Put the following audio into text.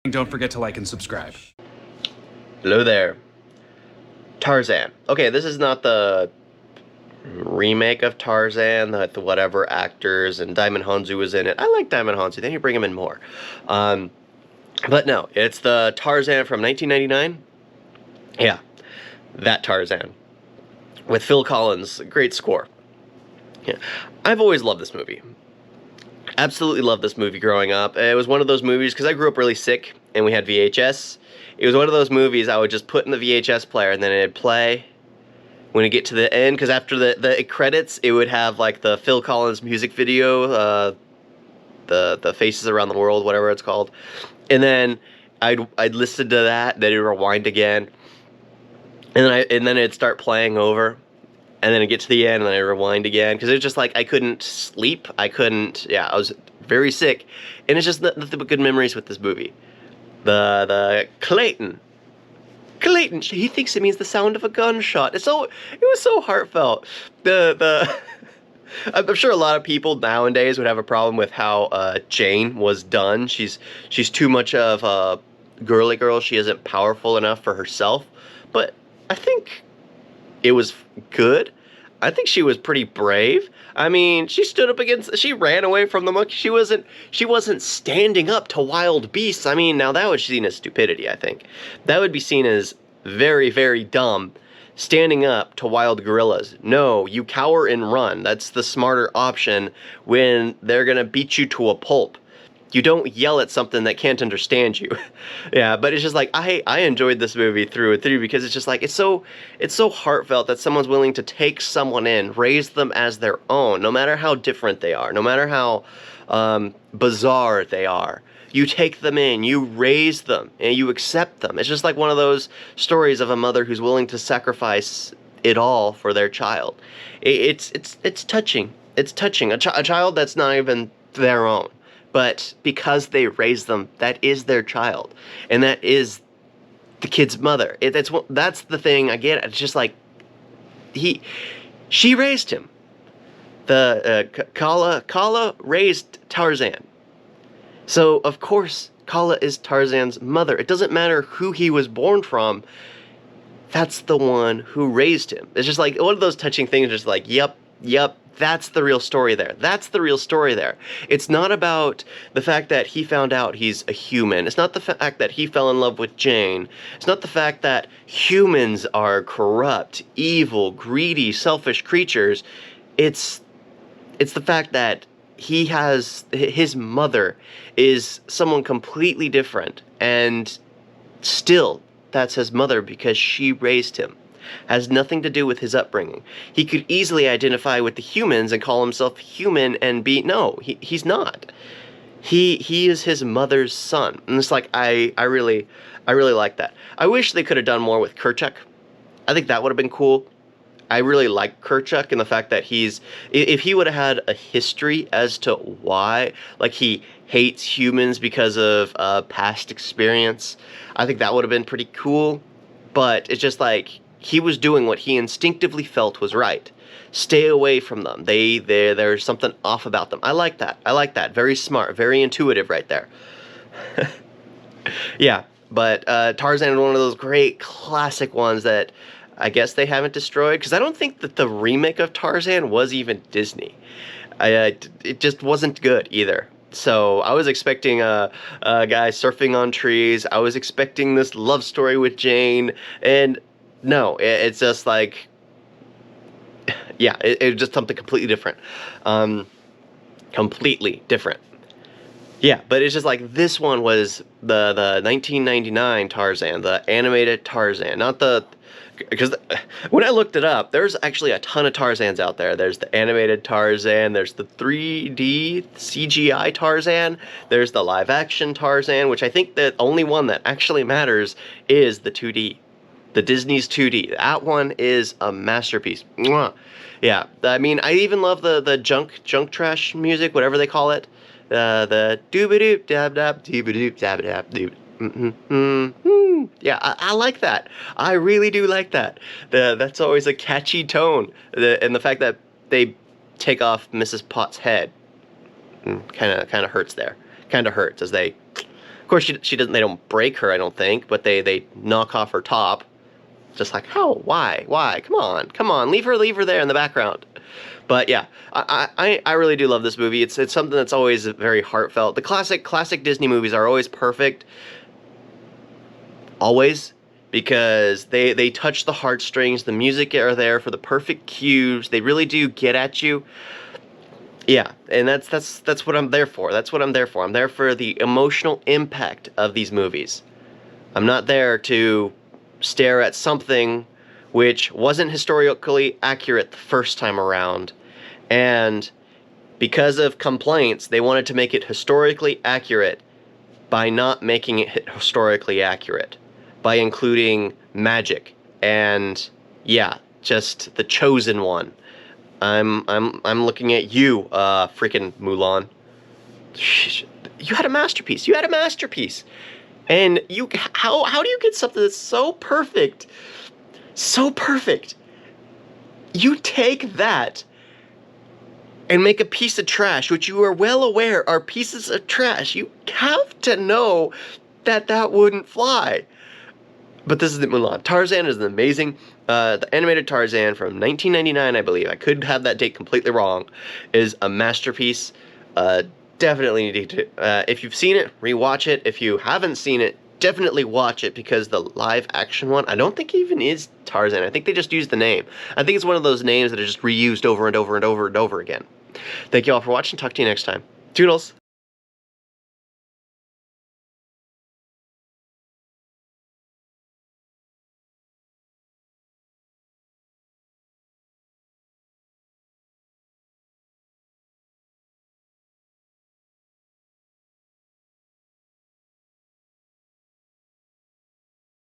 Don't forget to like and subscribe. Hello there. Tarzan. Okay, this is not the remake of Tarzan that the whatever actors and Diamond Hanzu was in it. I like Diamond Hanzu. They need to bring him in more. But no, it's the Tarzan from 1999. Yeah, that Tarzan. With Phil Collins. Great score. Yeah. I've always loved this movie. Absolutely loved this movie growing up. It was one of those movies, because I grew up really sick, and we had VHS. It was one of those movies I would just put in the VHS player, and then it'd play when it get to the end, because after the credits, it would have, like, the Phil Collins music video, the Faces Around the World, whatever it's called. And then I'd listen to that, then it'd rewind again, and then it'd start playing over. And then I get to the end, and then I rewind again. Because it was just like, I couldn't sleep. I was very sick. And it's just nothing but good memories with this movie. The Clayton, he thinks it means the sound of a gunshot. It was so heartfelt. I'm sure a lot of people nowadays would have a problem with how Jane was done. She's too much of a girly girl. She isn't powerful enough for herself. But I think it was good. I think she was pretty brave. I mean, she ran away from the monkey. She wasn't standing up to wild beasts. I mean, now that would be seen as stupidity, I think. That would be seen as very, very dumb, standing up to wild gorillas. No, you cower and run. That's the smarter option when they're gonna beat you to a pulp. You don't yell at something that can't understand you. Yeah, but it's just like, I enjoyed this movie through and through, because it's just like, it's so heartfelt that someone's willing to take someone in, raise them as their own, no matter how different they are, no matter how bizarre they are. You take them in, you raise them, and you accept them. It's just like one of those stories of a mother who's willing to sacrifice it all for their child. It's touching. It's touching. A child that's not even their own. But because they raised them, that is their child, and that is the kid's mother. That's the thing I get. It's just like she raised him. Kala raised Tarzan, so of course Kala is Tarzan's mother. It doesn't matter who he was born from. That's the one who raised him. It's just like one of those touching things. Just like, yep. That's the real story there. That's the real story there. It's not about the fact that he found out he's a human. It's not the fact that he fell in love with Jane. It's not the fact that humans are corrupt, evil, greedy, selfish creatures. It's the fact that his mother is someone completely different, and still that's his mother because she raised him. Has nothing to do with his upbringing. He could easily identify with the humans and call himself human and he's not. He is his mother's son. And it's like, I really like that. I wish they could have done more with Kerchak. I think that would have been cool. I really like Kerchak and the fact that if he would have had a history as to why, like he hates humans because of past experience, I think that would have been pretty cool. But it's just like, he was doing what he instinctively felt was right. Stay away from them. There's something off about them. I like that. Very smart, very intuitive right there. Yeah, but Tarzan is one of those great classic ones that I guess they haven't destroyed, because I don't think that the remake of Tarzan was even Disney. It just wasn't good either. So I was expecting a guy surfing on trees. I was expecting this love story with Jane, and no, it's just like, yeah, it's just something completely different. Completely different. Yeah, but it's just like, this one was the 1999 Tarzan, the animated Tarzan, not because when I looked it up, there's actually a ton of Tarzans out there. There's the animated Tarzan, there's the 3D CGI Tarzan, there's the live action Tarzan, which I think the only one that actually matters is the 2D. The Disney's 2D. That one is a masterpiece. Mwah. Yeah, I mean, I even love the junk trash music, whatever they call it. The dooba-doop dab dab dooba-doop dab dab doop. Yeah, I like that. I really do like that. That's always a catchy tone. And the fact that they take off Mrs. Potts' head kind of hurts there. Kind of hurts as they course, she doesn't. They don't break her, I don't think, but they knock off her top. Just like, how? Why? Come on, leave her there in the background. But yeah, I really do love this movie. It's something that's always very heartfelt. The classic Disney movies are always perfect, always, because they touch the heartstrings. The music are there for the perfect cues. They really do get at you. Yeah, and that's what I'm there for. That's what I'm there for. I'm there for the emotional impact of these movies. I'm not there to stare at something which wasn't historically accurate the first time around, and because of complaints, they wanted to make it historically accurate by not making it historically accurate, by including magic and, yeah, just the chosen one. I'm looking at you, freaking Mulan. You had a masterpiece. You had a masterpiece. And how do you get something that's so perfect? So perfect. You take that and make a piece of trash, which you are well aware are pieces of trash. You have to know that that wouldn't fly. But this isn't Mulan. Tarzan is an amazing, the animated Tarzan from 1999, I believe. I could have that date completely wrong. Is a masterpiece. Definitely need to, if you've seen it, rewatch it. If you haven't seen it, definitely watch it, because the live action one, I don't think even is Tarzan. I think they just used the name. I think it's one of those names that are just reused over and over and over and over again. Thank you all for watching. Talk to you next time. Toodles!